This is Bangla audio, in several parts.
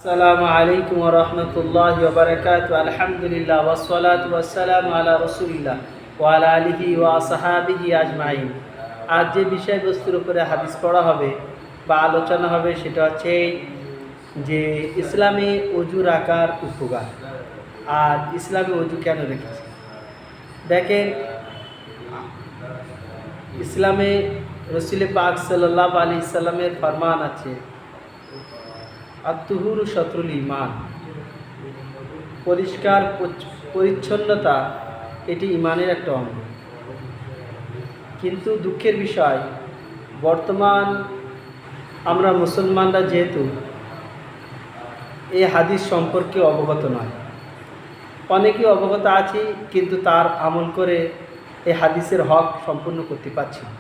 আসসালামু আলাইকুম ওয়া রাহমাতুল্লাহি ওয়া বারাকাতুহু। আলহামদুলিল্লাহ ওয়াস সালাতু ওয়াস সালামু আলা রাসূলিল্লাহ ওয়া আলা আলিহি ওয়া আসহাবিহি আজমাইন। আজ যে বিষয়বস্তুর উপরে হাদিস পড়া হবে বা আলোচনা হবে সেটা হচ্ছে যে ইসলামে ওযু রাখার উপকার আর ইসলামে ওযু কেন রেখেছে। দেখেন, ইসলামে রাসূল পাক সাল্লাল্লাহু আলাইহি সাল্লামের ফরমান আছে, আত-তুহুরু শাতরুল ঈমান। পরিষ্কার পরিচ্ছন্নতা এটি ঈমানের একটা অঙ্গ। কিন্তু দুঃখের বিষয়, বর্তমান আমরা মুসলমানরা যেহেতু এই হাদিস সম্পর্কে অবগত নয়, অনেকেই অবগত আছি কিন্তু তার আমল করে এই হাদিসের হক সম্পূর্ণ করতে পারছি না।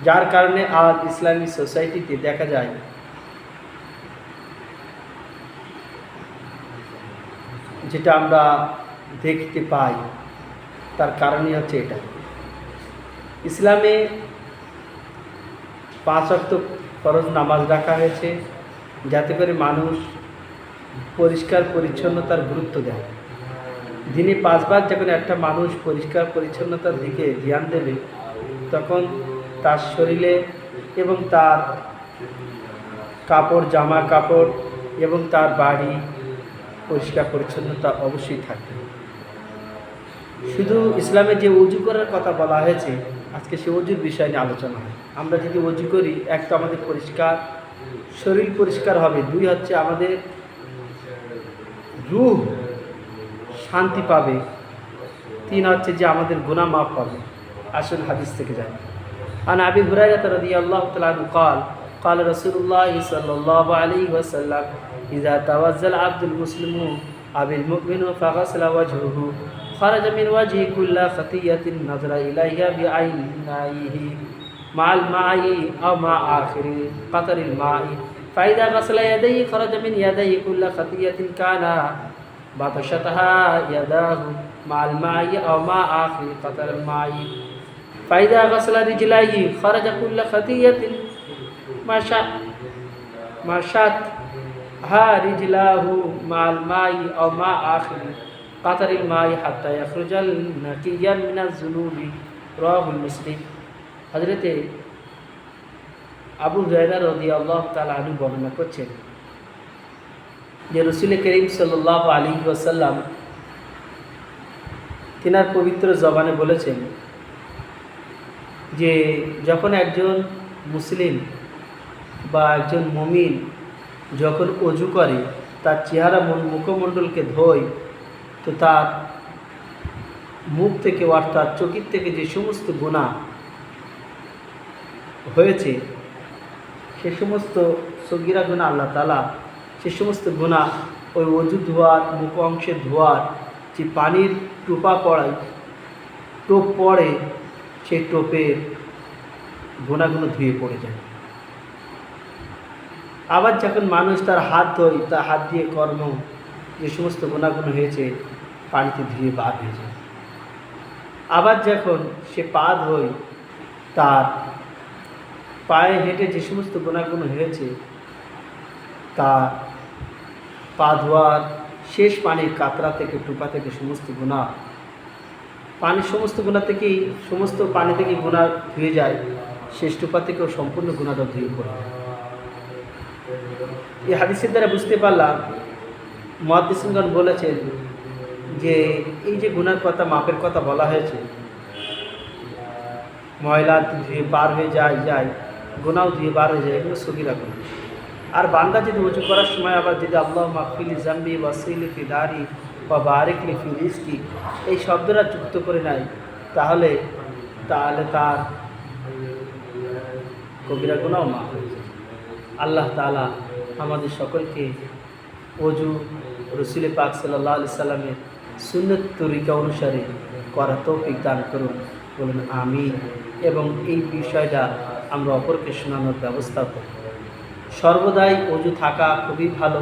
যার কারণে আজ ইসলামী সোসাইটিতে দেখা যায় যেটা আমরা দেখতে পাই, তার কারণই হচ্ছে এটা। ইসলামে 5 ওয়াক্ত ফরজ নামাজ রাখা হয়েছে যাতে করে মানুষ পরিষ্কার পরিচ্ছন্নতার গুরুত্ব দেয়। দিনে 5 বার যখন একটা মানুষ পরিষ্কার পরিচ্ছন্নতার দিকে ধ্যান দেবে, তখন তার শরীরে এবং তার কাপড়, জামা কাপড় এবং তার বাড়ি পরিষ্কার পরিচ্ছন্নতা অবশ্যই থাকবে। শুধু ইসলামে যে ওযু করার কথা বলা হয়েছে, আজকে সে ওযুর বিষয় নিয়ে আলোচনা হয়। আমরা যদি ওযু করি, এক তো আমাদের পরিষ্কার শরীর পরিষ্কার হবে, 2 হচ্ছে আমাদের রূহ শান্তি পাবে, 3 হচ্ছে যে আমাদের গুনাহ মাফ পাবে। আসুন হাদিস থেকে যাই। আন আবি হুরায়রা রাদিয়াল্লাহু তাআলা আনহু قال قال رسول الله صلى الله عليه وسلم إذا توضأ العبد المسلم أو المؤمن فغسل وجهه خرج من وجهه كل خطيئة نظر إليها بعينيه مع الماء أو مع آخر قطر الماء فإذا غسل يديه خرج من يديه كل خطيئة كان بطشتها يداه مع الماء أو مع آخر قطر الماء فإذا غسل رجليه خرج كل خطيئة مشتها رجلاه مع الماء أو مع آخر قطر الماء حتى يخرج نقيا من الذنوب رواه مسلم। হযরতে আবু হুরায়রা রাদিয়াল্লাহু তাআলা আনহু বর্ণনা করছেন যে রাসূল করিম সাল্লাল্লাহু আলাইহি ওয়াসাল্লাম তিনার পবিত্র জবানে বলেছেন যে যখন একজন মুসলিম বা একজন মুমিন যখন ওযু করে, তার চেহারা মুখমণ্ডলকে ধোয়, তো তার মুখ থেকে অর্থাৎ চোখের থেকে যে সমস্ত গুনাহ হয়েছে, সে সমস্ত সগীরা গুনাহ আল্লাহ তাআলা সে সমস্ত গুনাহ ওই ওযু ধোয়ার, মুখ অংশে ধোয়ার যে পানির টোপ পড়ে, সেই টোপের গুনাহগুলো ধুয়ে পড়ে যায়। আবার যখন মানুষ তার হাত ধোয়, তার হাত দিয়ে কর্ম যে সমস্ত গুনাহগুলো হয়েছে পানিতে ধুয়ে বার হয়ে যায়। আবার যখন সে পা ধোয়, তার পায়ে হেঁটে যে সমস্ত গুনাহগুলো হয়েছে, তার পা ধোয়ার শেষ পানির কাতরা থেকে, টুপা থেকে সমস্ত গুনাহ, পানির সমস্ত গুনাহ থেকেই, সমস্ত পানি থেকে গুনাহ ধুয়ে যায়, শেষ টুপা থেকেও সম্পূর্ণ গুনাহটা ধুয়ে পড়ে। এই হাদিসের দ্বারা বুঝতে পারলাম, মুহাদ্দিসিনগণ বলেছেন যে এই যে গুনার কথা, মাপের কথা বলা হয়েছে, ময়লা ধুয়ে বার হয়ে যায়, গুনাহ ধুয়ে বার হয়ে যায়, এগুলো সগীরা গুনাহ। আর বান্দা যদি ওযু করার সময় আবার যদি আল্লাহুম্মা গফিরলি যামবি ওয়াসিলি ফি দারি ওয়া বারিক লি ফি রিজকি এই শব্দটা যুক্ত করে নেয়, তাহলে তার কবিরা গুনাহ মাফ হয়ে যায়। আল্লাহ তাআলা আমাদের সকলকে ওযু রাসূল পাক সাল্লাল্লাহু আলাইহি সাল্লামের সুন্নত তরিকা অনুসারে করার তৌফিক দান করুন, বলুন আমিন। এবং এই বিষয়টা আমরা অপরকে শোনানোর ব্যবস্থা করি। সর্বদাই ওযু থাকা খুবই ভালো,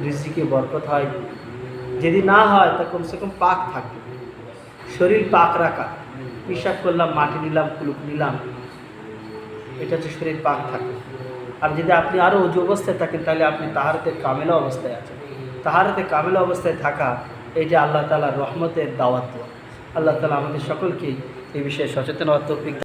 রিজিকে বরকত হয়। যদি না হয় তা কমসে কম পাক থাকবে, শরীর পাক রাখা। পেশাব করলাম, মাটি নিলাম, কুলুপ নিলাম, এটা হচ্ছে শরীর পাক থাকে। আর যদি আপনি আরও অজু অবস্থায় থাকেন তাহলে আপনি তাহারাতে কামেলা অবস্থায় আছেন। তাহারাতে কামেলা অবস্থায় থাকা এই যে আল্লাহ তাআলার রহমতের দাওয়াত। আল্লাহ তাআলা আমাদের সকলকেই এই বিষয়ে সচেতন হওয়ার তৌফিক